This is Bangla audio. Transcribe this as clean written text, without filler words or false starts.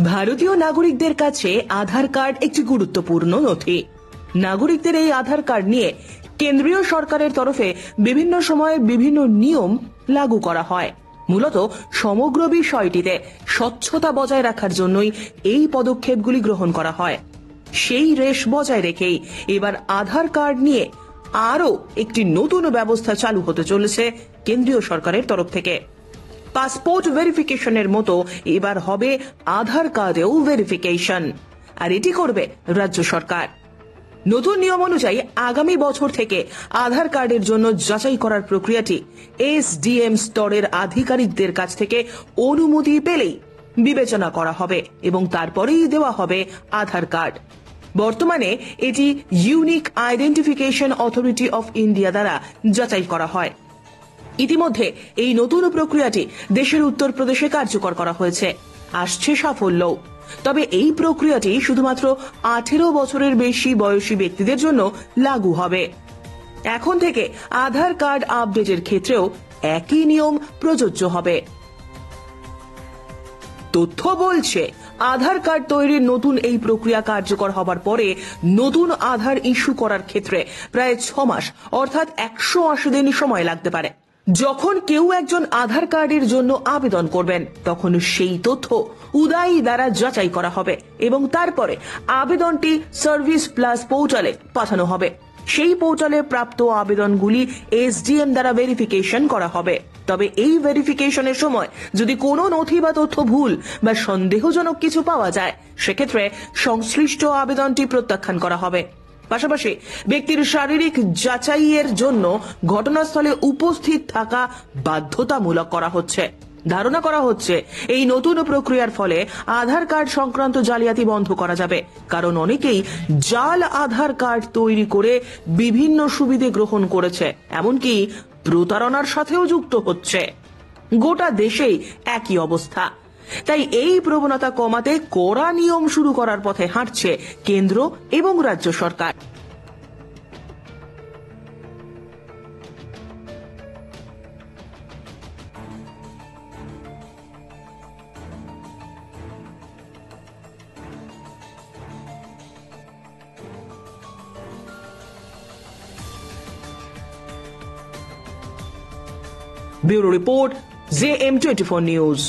ভারতীয় নাগরিকদের কাছে আধার কার্ড একটি গুরুত্বপূর্ণ নথি। নাগরিকদের এই আধার কার্ড নিয়ে কেন্দ্রীয় সরকারের তরফে বিভিন্ন সময়ে বিভিন্ন নিয়ম লাগু করা হয়। মূলত সমগ্র বিষয়টিতে স্বচ্ছতা বজায় রাখার জন্যই এই পদক্ষেপগুলি গ্রহণ করা হয়। সেই রেশ বজায় রেখেই এবার আধার কার্ড নিয়ে আরও একটি নতুন ব্যবস্থা চালু হতে চলেছে কেন্দ্রীয় সরকারের তরফ থেকে। পাসপোর্ট ভেরিফিকেশনের মতো এবার হবে আধার কার্ডেও ভেরিফিকেশন, আর এটি করবে রাজ্য সরকার। নতুন নিয়ম অনুযায়ী আগামী বছর থেকে আধার কার্ডের জন্য যাচাই করার প্রক্রিয়াটি এসডিএম স্তরের আধিকারিকদের কাছ থেকে অনুমতি পেলেই বিবেচনা করা হবে এবং তারপরেই দেওয়া হবে আধার কার্ড। বর্তমানে এটি unique identification authority of India দ্বারা যাচাই করা হয়। ইতিমধ্যে এই নতুন প্রক্রিয়াটি দেশের উত্তরপ্রদেশে কার্যকর করা হয়েছে, আসছে সাফল্য। তবে এই প্রক্রিয়াটি শুধুমাত্র 18 বছরের বেশি বয়সী ব্যক্তিদের জন্য লাগু হবে। এখন থেকে আধার কার্ড আপডেটের ক্ষেত্রেও একই নিয়ম প্রযোজ্য হবে। তথ্য বলছে, আধার কার্ড তৈরির নতুন এই প্রক্রিয়া কার্যকর হবার পরে নতুন আধার ইস্যু করার ক্ষেত্রে প্রায় 6 মাস অর্থাৎ 180 দিন সময় লাগতে পারে। যখন কেউ একজন আধার কার্ডের জন্য আবেদন করবেন, তখন সেই তথ্য উদাই দ্বারা যাচাই করা হবে এবং তারপরে আবেদনটি সার্ভিস প্লাস পোর্টালে পাঠানো হবে। সেই পোর্টালে প্রাপ্ত আবেদনগুলি এসডিএম দ্বারা ভেরিফিকেশন করা হবে। তবে এই ভেরিফিকেশনের সময় যদি কোনো নথি বা তথ্য ভুল বা সন্দেহজনক কিছু পাওয়া যায়, সেক্ষেত্রে সংশ্লিষ্ট আবেদনটি প্রত্যাখ্যান করা হবে। পাশাপাশি ব্যক্তির শারীরিক যাচাইয়ের জন্য ঘটনাস্থলে উপস্থিত থাকা বাধ্যতামূলক করা হচ্ছে। ধারণা করা হচ্ছে এই নতুন প্রক্রিয়ার ফলে আধার কার্ড সংক্রান্ত জালিয়াতি বন্ধ করা যাবে, কারণ অনেকেই জাল আধার কার্ড তৈরি করে বিভিন্ন সুবিধে গ্রহণ করেছে, এমনকি প্রতারণার সাথেও যুক্ত হচ্ছে। গোটা দেশেই একই অবস্থা। তাই এই প্রবণতা কমাতে কড়া নিয়ম শুরু করার পথে হাঁটছে কেন্দ্র এবং রাজ্য সরকার। Bureau report, JM24 news.